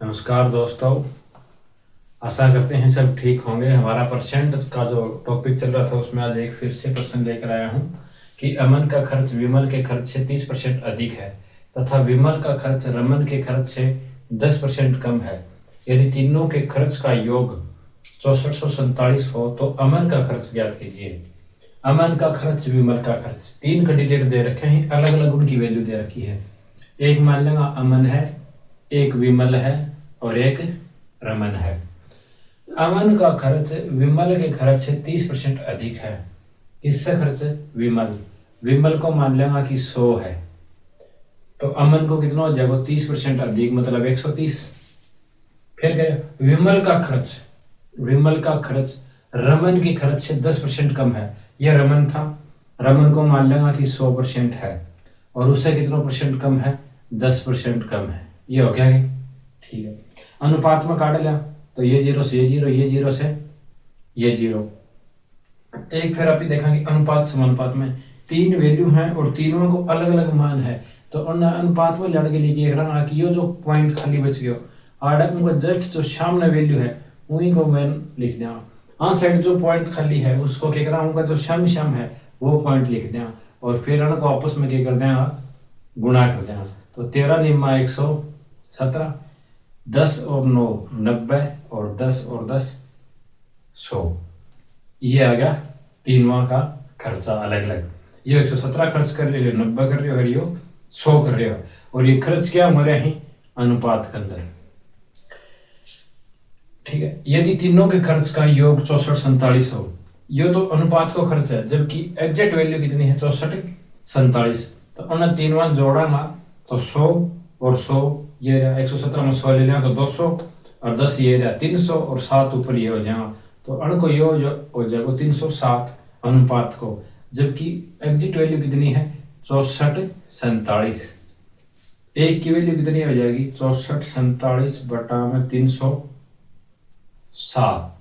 नमस्कार दोस्तों, आशा करते हैं सब ठीक होंगे। हमारा परसेंट का जो टॉपिक चल रहा था उसमें आज एक फिर से प्रश्न लेकर आया हूँ कि अमन का खर्च विमल के खर्च से 30% अधिक है तथा विमल का खर्च रमन के खर्च से 10% कम है। यदि तीनों के खर्च का योग 6447 हो तो अमन का खर्च ज्ञात कीजिए। अमन का खर्च विमल का खर्च, तीन कैंडिडेट दे रखे हैं, अलग अलग उनकी वैल्यू दे रखी है। एक मान लेंगे अमन है, एक विमल है और एक रमन है। अमन का खर्च विमल के खर्च से 30% अधिक है। किससे खर्च? विमल। विमल को मान लेगा कि 100 है तो अमन को कितना हो जाएगा? 30% अधिक मतलब 130। फिर क्या? विमल का खर्च रमन के खर्च से 10% कम है। यह रमन था, रमन को मान लेगा कि 100% है और उससे कितना परसेंट कम है? 10% कम है। ये हो गया कि ठीक है। अनुपात में काट लिया तो ये जीरो से ये जीरो, ये जीरो से ये जीरो। एक फिर आप देखेंगे अनुपात समानुपात में तीन वैल्यू हैं और तीनों को अलग अलग मान है तो उन अनुपात में लड़ के लिए देख रहा कि ये जो पॉइंट खाली बच गया आड़क उनको जस्ट जो सामने वैल्यू है वही को मैं लिख दिया। हाँ साइड जो पॉइंट खाली है उसको क्या करा उनका जो सम है वो पॉइंट लिख दिया और फिर उनको आपस में क्या कर देना? गुणा कर देना। तो 13 निम्मा 117, 10 और 9 90 और 10 और 10 100। ये आ गया तीनों का खर्चा अलग अलग। ये 117 खर्च कर रहे हो, 90 कर रहे हो और ये 100 कर रहे हो और ये खर्च क्या हमारे ही अनुपात के अंदर। ठीक है। यदि तीनों के खर्च का योग 6447 हो, ये तो अनुपात को खर्च है जबकि एग्जैक्ट वैल्यू कितनी है? 6447। तो उन तीनों जोड़ाना तो 100 और 100 ये 117 में 100 ले लिया तो 200 और 10 ये रहा 300 और 7 ऊपर ये हो जाएगा तो अण को ये हो जाएगा 307 अनुपात को, जबकि एग्जिट वैल्यू कितनी है? 6447। एक की वैल्यू कितनी हो जाएगी? 6447 बटा में 307।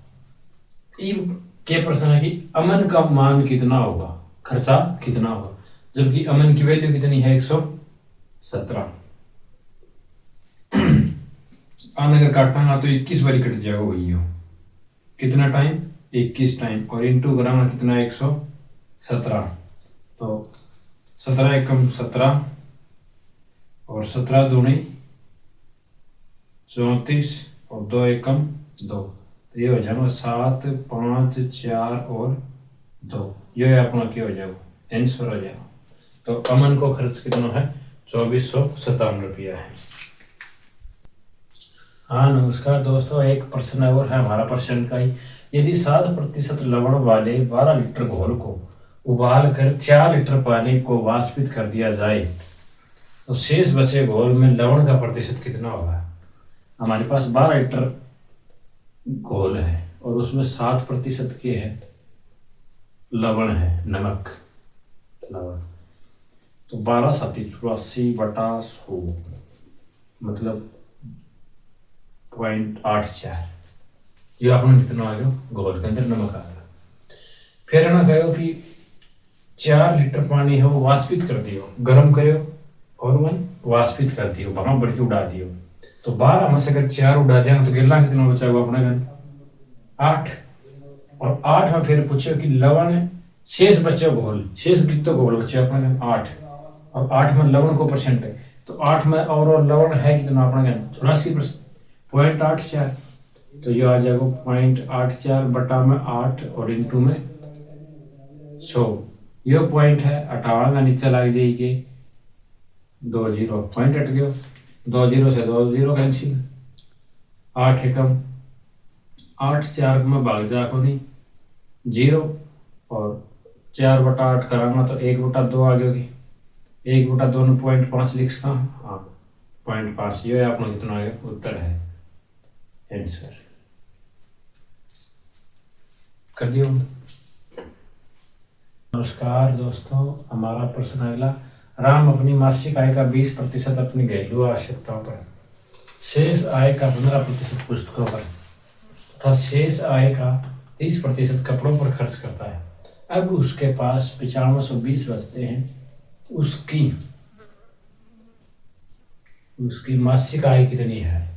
के प्रश्न है कि अमन का मान कितना होगा, खर्चा कितना होगा, जबकि अमन की वैल्यू कितनी है? 117। अगर काटना तो 21 बारी कट जाएगा वही हो। कितना टाइम? 21 टाइम और इंटू ग्राम कितना? 117। तो 17 एकम 17 और 17 दूनी 34 और 2 एकम 2 तो ये हो जाएगा 7 5 4 और 2। ये अपना क्या हो जाएगा? आंसर हो जाएगा। तो अमन को खर्च कितना है? 2457 रुपया है। हाँ नमस्कार दोस्तों, एक प्रश्न और है हमारा परसेंट का ही। यदि 7% लवण वाले 12 लीटर घोल को उबाल कर 4 लीटर पानी को वाष्पित कर दिया जाए तो शेष बचे घोल में लवण का प्रतिशत कितना होगा? हमारे पास 12 लीटर घोल है और उसमें 7% के है लवण है, नमक लवण। तो 12 7 84 बटा 100 मतलब 0.84। ये आपने कितना आ गया? घोल के अंदर नमक आ गया। फिर ना कहो कि 4 लीटर पानी है वो वाष्पित कर दियो, गर्म करो और वह वाष्पित कर दियो, वहां बढ़ के उड़ा दियो। तो 12 में से अगर 4 उड़ा दिया तो गिरला कितना बचाएगा अपने घर? 8। और 8 में फिर पूछो कि लवण शेष बचे घोल, शेष कितना घोल बचे अपने घर? 8। और 8 में लवण को परसेंट है तो 8 में और लवण है कितना अपने घर? 84%, 0.84। तो ये आ जाएगा 0.84 बटा में 8 और इंटू में 100। ये पॉइंट है, हटावागा नीचे लग जाएगी 2 जीरो, पॉइंट हट गया 2 जीरो से 2 जीरो कैंसिल। 8 एकम 8 4 में भाग जा को नहीं 0 और 4 बटा 8 करांगा तो 1 बटा 2 आ गया। 1 बटा 2 में 0.5 लिख का, हाँ 0.5। ये अपना कितना आ गया? उत्तर है आंसर। कर दियो। नमस्कार दोस्तों, हमारा प्रश्न अगला। राम अपनी मासिक आय का 20% अपनी घरेलू आवश्यकताओं पर, शेष आय का 15% पुस्तकों पर तथा शेष आय का 30% कपड़ों पर खर्च करता है। अब उसके पास 9520 बचते हैं। उसकी मासिक आय कितनी है?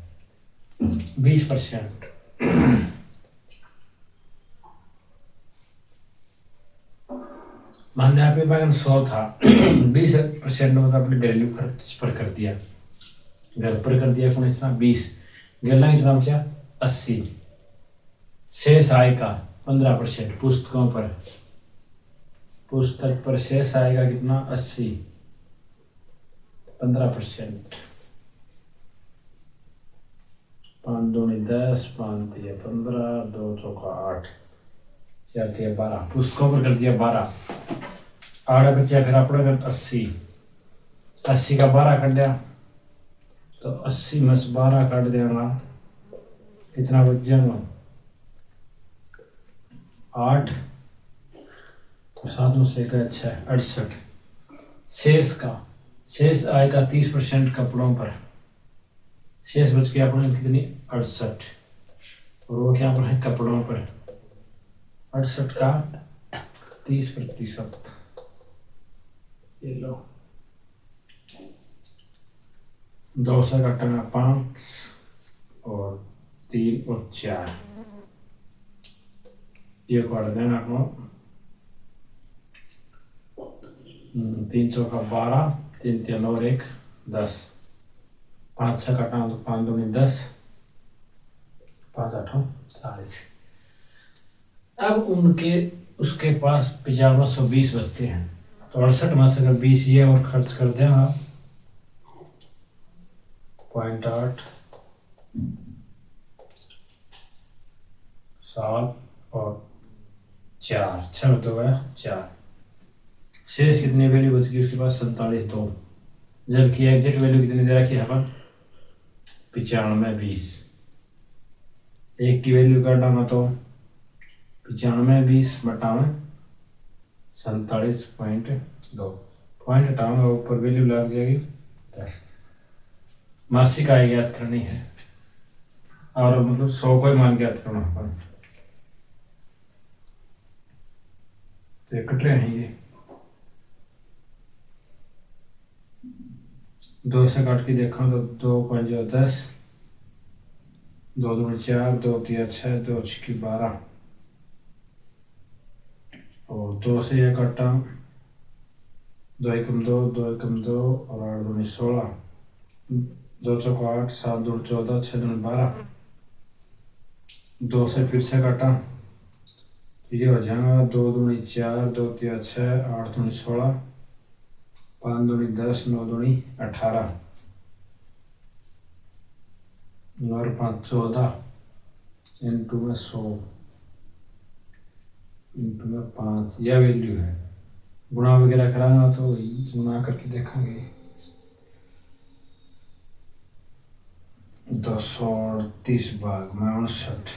20%। मान लिया आपके पास 100 था, 20% मतलब अपने घरेलू खर्च पर कर दिया, घर पर कर दिया कौन इतना 20, गला कितना बचा 80। शेष आय का 15%, पुस्तकों पर, पुस्तक पर शेष आएगा कितना 80, 15%। 5 दूनी 10, 5 दिया 15, 2 चौका 8, 4 दिया 12, पुस्तकों पर कर दिया 12, 8 बचा फिर अपने कर 80, 80 का 12 कट दिया तो 80 में से 12 काट देगा, कितना बच जाएगा 8, तो 7 में से 68। शेष का, शेष आय का 30% कपड़ों पर, शेष बच गया अपने कितनी 68, और वो क्या पर है कपड़ों पर, 68 का 30%। ये लो 2 से घटाना 5 और 3 और 4, ये काट देना आपको 3 चौका 12, 3 3 और 1 10, 5 से काटना तो 5 दूनी 10, 5 8 40। अब उनके उसके पास 9520 बचते हैं, तो 68 में से अगर 20 ये और खर्च कर देगा 0.8, 7 और 4, 6 तो गया 4, शेष कितनी वैल्यू बच गई उसके पास 47.2, जबकि एग्जैक्ट वैल्यू कितनी दे रखी है अपन 9520। एक की वैल्यू काटा मैं तो 9520 बटा में 47.2, पॉइंट हटाऊंगा ऊपर वैल्यू लग जाएगी 10। मासिक आय ज्ञात करनी है और मतलब 100 को ही मान ज्ञात करना अपन, तो ये कट रहे हैं ये 2 से काट के देखा तो 2 5 10, 2 दूनी 4, 2 3 6, 2 6 12, और 2 से ये काटा 2 एकम 2, 2 एकम 2 और 8 दूनी 16, 2 चौका 8, 7 दूनी 14, 6 दूनी 12, 2 से फिर से काटा तो ये हो जाएगा 2 दूनी 4, 2 3 6, 8 दूनी 16, 5 दूनी 10, 9 दूनी 18 और 5 14, इंटू में 100 इंटू में 5, यह वैल्यू है। गुणा वगैरह कराना तो गुणा करके देखेंगे 238 भाग में 59,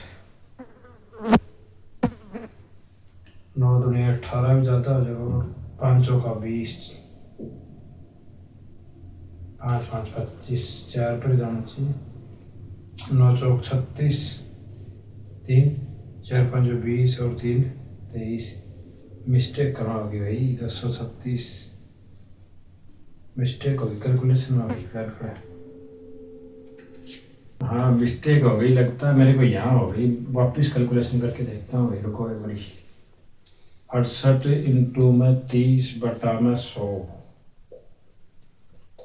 9 दूनी 18 भी ज़्यादा हो जाएगा, 5 चौका 20, 5 5 25, 4 पर जाना चाहिए, 9 चौक 36, 3 4 5 20 और 3 23, मिस्टेक कहाँ होगी भाई 236, मिस्टेक होगी कैलकुलेशन में होगी फिर, हाँ मिस्टेक हो गई लगता है मेरे को, यहाँ हो गई, वापस कैलकुलेशन करके देखता हूँ भाई, रुको एक बारी। 68 इंटू में 30 बटा में 100,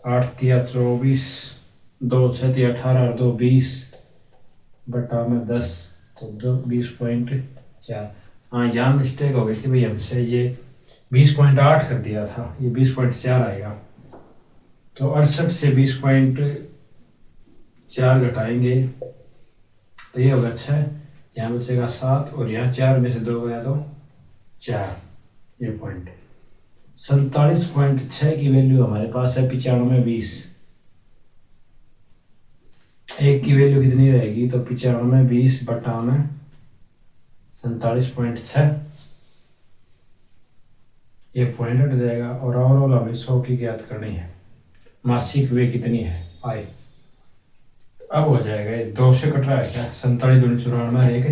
8 तिया 24, 2 6 तिया 18 और 2 20 बटा में 10, तो 2 20.4। हाँ यहाँ मिस्टेक हो गई थी भाई हमसे, ये 20.8 कर दिया था, ये 20.4 आएगा, तो 68 से 20.4 घटाएंगे तो ये होगा 6, यहाँ बचेगा 7 और यहाँ 4 में से 2 गया तो 4, ये पॉइंट। 47.6 की वैल्यू हमारे पास है 9520, एक की वैल्यू कितनी रहेगी तो 9520 बटा में 47.6, ये पॉइंट हट जाएगा, और ओवरऑल हमें 100 की ज्ञात करनी है। मासिक वे कितनी है आय, अब हो जाएगा ये 2 से कट रहा है क्या, 47 दूनी 94, एक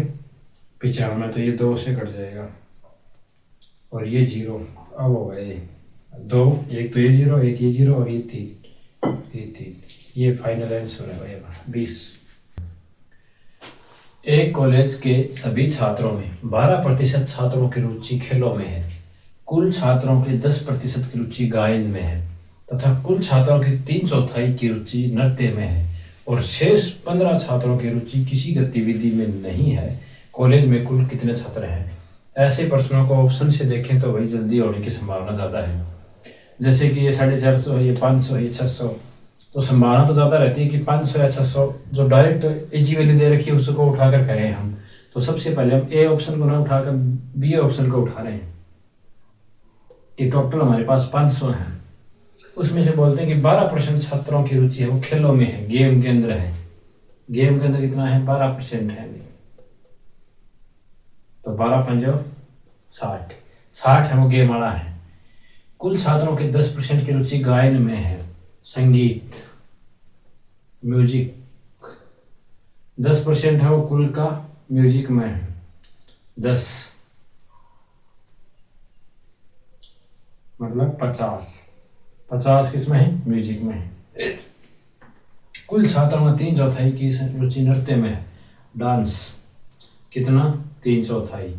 95, तो ये 2 से कट जाएगा और ये 0, अब होगा ये 2, एक तो ये 0, एक ये 0 और ये 3, ये फाइनल आंसर है भाई 20। एक कॉलेज के सभी छात्रों में 12% छात्रों की रुचि खेलों में है, कुल छात्रों की 10% की रुचि गायन में है तथा कुल छात्रों की 3/4 की रुचि नृत्य में है और शेष 15 छात्रों की रुचि किसी गतिविधि में नहीं है। कॉलेज में कुल कितने छात्र हैं? ऐसे प्रश्नों को ऑप्शन से देखें तो वही जल्दी होने की संभावना ज़्यादा है। जैसे कि ये 450 है, ये 500 है, ये 600, तो संभावना तो ज़्यादा रहती है कि 500 या 600 जो डायरेक्ट इजी वैल्यू दे रखी है उसको उठाकर करें हम। तो सबसे पहले हम ए ऑप्शन को ना उठाकर बी ऑप्शन को उठा रहे हैं कि टोटल हमारे पास 500 है। उसमें से बोलते हैं कि 12% छात्रों की रुचि है वो खेलों में है, गेम के अंदर है। गेम के अंदर कितना है? 12% है। तो 12×5 60, 60 है वो गेम वाला है। कुल छात्रों के 10% की रुचि गायन में है, संगीत, म्यूजिक। 10% है वो कुल का म्यूजिक में है, 10 मतलब 50 किसमें है? म्यूजिक में है। कुल छात्रों में 3/4 की रुचि नृत्य में है, डांस। कितना? 3/4।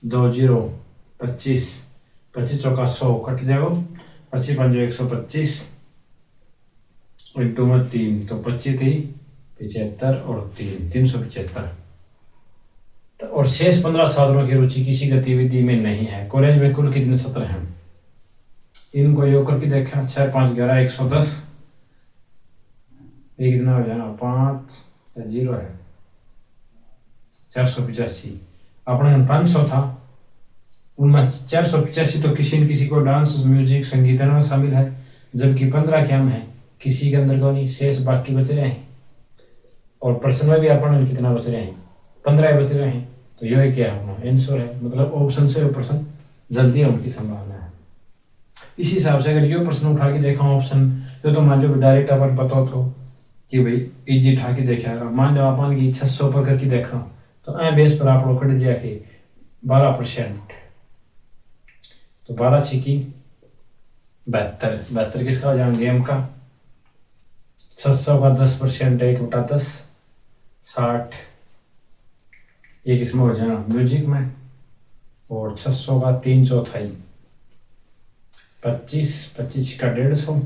2 0 25, 25 चौका 100 कट जाएगा, 25×5 125 इंटू में 3 तो 25 थी 75 और 375। और शेष 15 छात्रों की रुचि किसी गतिविधि में नहीं है। कॉलेज में कुल कितने छात्र हैं? इनको योग करके देखा, 6 5 11 110। ये कितना हो जाएगा? 5 0 है 485। अपने 500 था, उनमें 485 तो किसी न किसी को डांस, म्यूजिक, संगीत में शामिल है, जबकि 15 क्या है? किसी के अंदर को नहीं, शेष बाकी बच रहे हैं। और प्रश्न में भी अपन कितना बच रहे हैं? 15 बच रहे हैं। तो यह क्या है? अपना आंसर है, मतलब ऑप्शन से प्रश्न जल्दी होने की संभावना है। इसी हिसाब से अगर ये प्रश्न उठा के देखा ऑप्शन, तो मान लो डायरेक्ट अपन पता हो तो कि भाई इजी उठा के देखा, मान लो अपन की 600 पर करके देखा तो ए बेस पर आप लोग कट जाके 12%। तो 12 छिकी 72 किसका हो जाएगा? गेम का। 600 का 10% 1/10 60, ये किसमें हो जाएगा? म्यूजिक में। और 600 का 3/4 25, 25 का 150,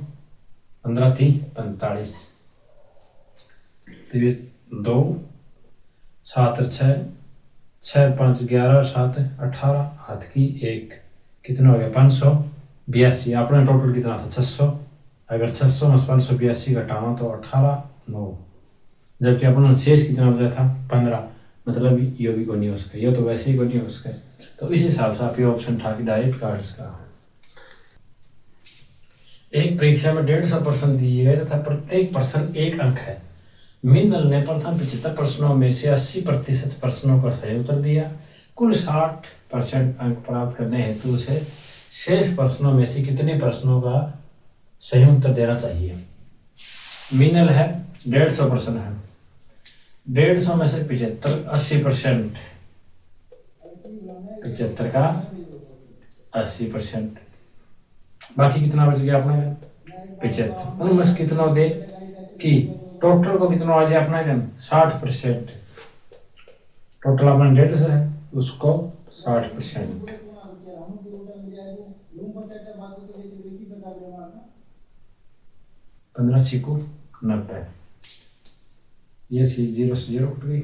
15 थी 45। तो ये 2 7 6 6 5 11 7 18 हाथ की 1 कितना हो गया? 582। अपने टोटल कितना था? 600। अगर 600 में 582 घटाओ तो 18 9, जबकि अपना शेष कितना बचा था? 15। मतलब ये भी को नहीं हो सका, ये तो वैसे ही को नहीं हो सका। तो इस हिसाब से आप ये ऑप्शन था कि डायरेक्ट काट सका। एक परीक्षा में 150 प्रश्न दिए गए तथा प्रत्येक प्रश्न 1 अंक है। मिन्नल ने प्रथम 75 प्रश्नों में से 80% प्रश्नों का सही उत्तर दिया। कुल 60% अंक प्राप्त करने हेतु उसे शेष प्रश्नों में से कितने प्रश्नों का सही उत्तर देना चाहिए? मिन्नल है 150 प्रश्न है, 150 में से 75 80%, 75 का 80%, बाकी कितना बच गया अपने? 75। उनमें से कितना दे कि टोटल को कितना आ जाए अपना? 60%। टोटल अपना 150 है, उसको 60%। 15 छिकू 90, ये 0 से 0 कट गई।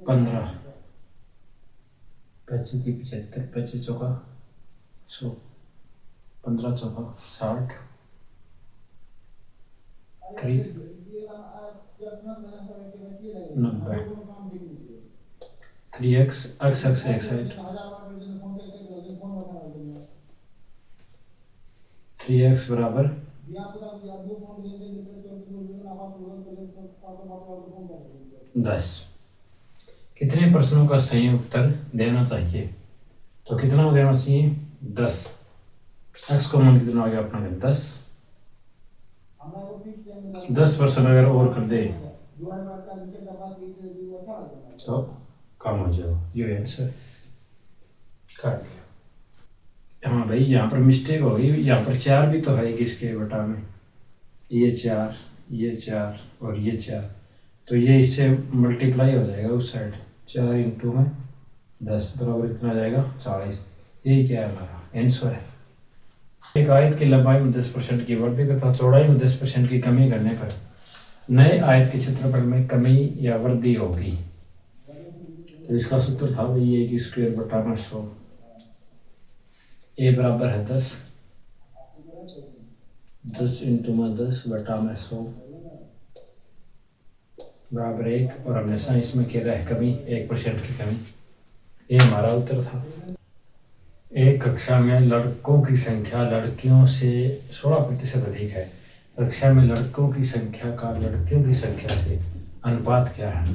पंद्रह 25 की 75, 25 चौका 100, 15 चौका 60, 90, 3x x x एक साइड 3x बराबर 10। कितने प्रश्नों का सही उत्तर देना चाहिए? तो कितना देना चाहिए? 10। x को मान कितना आ गया अपना? 10। 10 प्रश्न अगर और कर दे तो कम हो जाएगा, ये आंसर काट दिया। हाँ भाई, यहाँ पर मिस्टेक हो गई, यहाँ पर 4 भी तो है किसके बटा में, ये 4, ये 4 और ये 4, तो ये इससे मल्टीप्लाई हो जाएगा उस साइड। 4 इंटू में 10 बराबर कितना आ जाएगा, 40। यही क्या है हमारा आंसर है। एक आयत की लंबाई में 10% की वृद्धि तथा चौड़ाई में 10% की कमी करने पर नए आयत के क्षेत्रफल में कमी या वृद्धि होगी। तो इसका सूत्र था भाई ए की स्क्वायर बटा में 100। ए बराबर है 10, 10 इंटू में 10 बटा में 100 बराबर 1, और हमेशा इसमें कह रहा है कमी, 1% की कमी। ये हमारा उत्तर था। एक कक्षा में लड़कों की संख्या लड़कियों से 16% अधिक है। कक्षा में लड़कों की संख्या का लड़कियों की संख्या से अनुपात क्या है?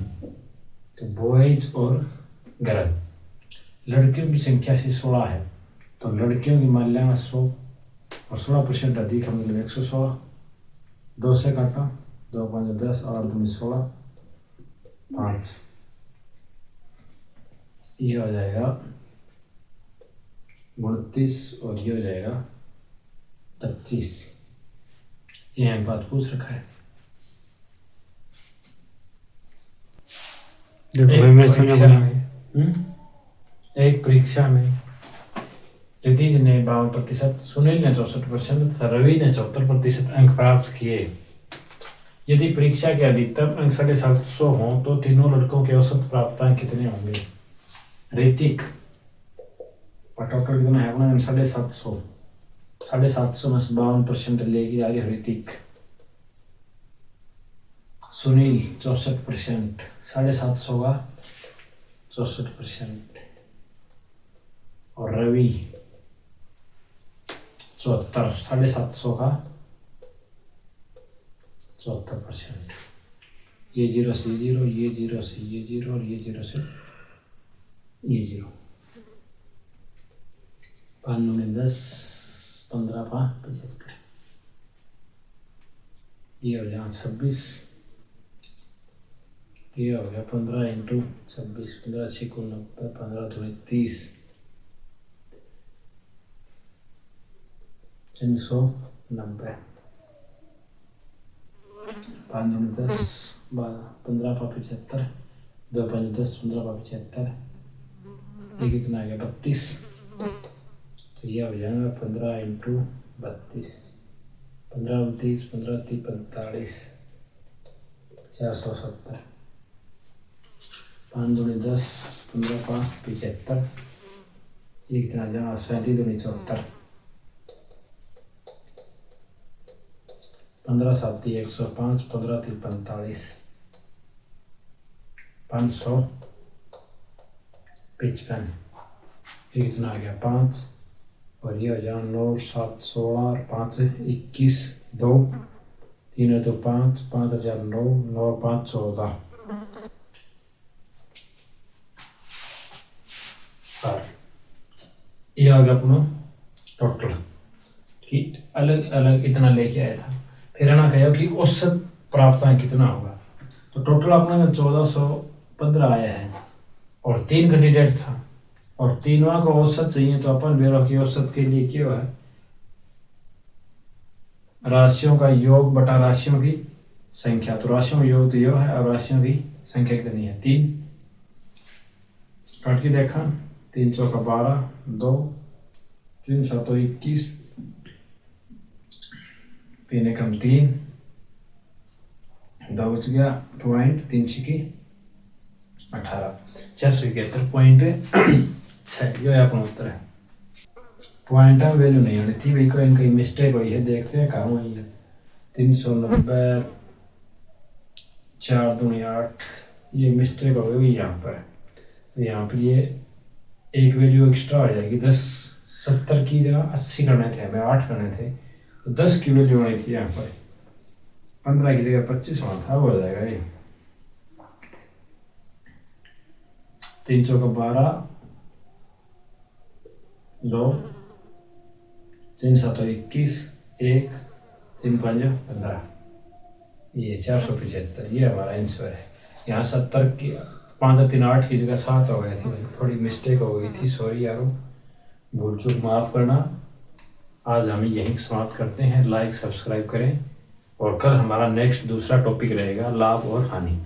तो बॉयज और गर्ल, लड़कियों की संख्या से 16 है, तो लड़कियों की मान लेंगे 100 और 16% अधिक है, मतलब 116। 2 से काटा, 2 5 10, 8 2 16, 5, ये हो जाएगा 29 और ये हो जाएगा 25। ये अनुपात पूछ रखा है। एक परीक्षा में रितीज ने 52%, सुनील ने 64% तथा रवि ने 74% अंक प्राप्त किए। यदि परीक्षा के अधिकतम अंक 750 हो तो तीनों लड़कों के औसत प्राप्त अंक कितने होंगे? ऋतिक टोटल कितना है अपना? 750, 750 में 52% लेके आ गया ऋतिक। सुनील 64%, 750 का 64%, और रवि 74, 750 का 74%। ये 0 से 0, ये 0 से ये 0 और ये 0 से ये 0। 5 9 10, 15 5 75, ये हो जाएगा 26, ये हो गया 15 इंटू 26, 15 6 को 90, 15 2 30, 390। 5 9 10, 15 5 75, 2 5 10, 15 5 75, ये कितना आ गया 32। तो ये हो जाएगा 15 इंटू 32, 15 29, 15 30 45, 470। 5 दूनी 10, 15 5 75, ये कितना आ जाएगा 37 दूनी 74, 15 7 105, 15 3 45, 555, ये कितना आ गया 5, और ये हो जाएगा 9 7 16 और 5 21, 2 3 2 5, 5 हजार 9, 9 5 14। ये आ गया अपना टोटल कि अलग अलग इतना लेके आया था। फिर ना कहो कि औसत प्राप्त कितना होगा, तो टोटल अपने 1415 आया है और 3 कैंडिडेट था और तीनों को औसत चाहिए, तो अपन बेरों की औसत के लिए क्या है? राशियों का योग बटा राशियों की संख्या। तो राशियों का योग तो यह है और राशियों की संख्या कितनी है? 3। काट के देखा, 3 चौका 12, 2 3 7 21, 3 एकम 3, 2 बच गया पॉइंट, 3 छिकी 18, 471.6। जो है अपना उत्तर है। पॉइंट में वैल्यू नहीं होनी थी भाई, कोई कहीं मिस्टेक हुई है, देखते हैं कहाँ हुई है। 390, 4 दूनी 8, ये मिस्टेक हो गई यहाँ पर। तो यहाँ पर ये एक वैल्यू एक्स्ट्रा हो जाएगी। 10 70 की जगह 80 करने थे, हमें 8 करने थे, तो 10 की वैल्यू होनी थी यहाँ पर। 15 की जगह 25 होना था, हो जाएगा ये। 3 चौका 12, 2 3 7 21, 1 3 5 15, ये 475, ये हमारा आंसर है। यहाँ 70 की 5 और 3 8 की जगह 7 हो गए थे, थोड़ी मिस्टेक हो गई थी, सॉरी यारो, भूल चूक माफ़ करना। आज हम यहीं समाप्त करते हैं। लाइक सब्सक्राइब करें और कल हमारा नेक्स्ट दूसरा टॉपिक रहेगा लाभ और हानि।